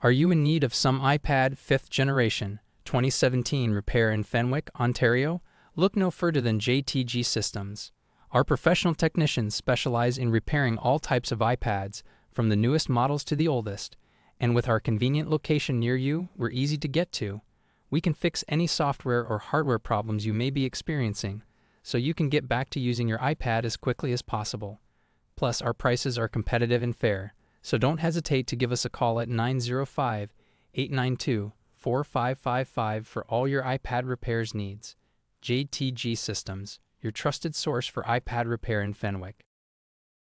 Are you in need of some iPad 5th generation 2017 repair in Fenwick, Ontario? Look no further than JTG Systems. Our professional technicians specialize in repairing all types of iPads, from the newest models to the oldest, and with our convenient location near you, we're easy to get to. We can fix any software or hardware problems you may be experiencing, so you can get back to using your iPad as quickly as possible. Plus, our prices are competitive and fair, so don't hesitate to give us a call at 905-892-4555 for all your iPad repairs needs. JTG Systems, your trusted source for iPad repair in Fenwick.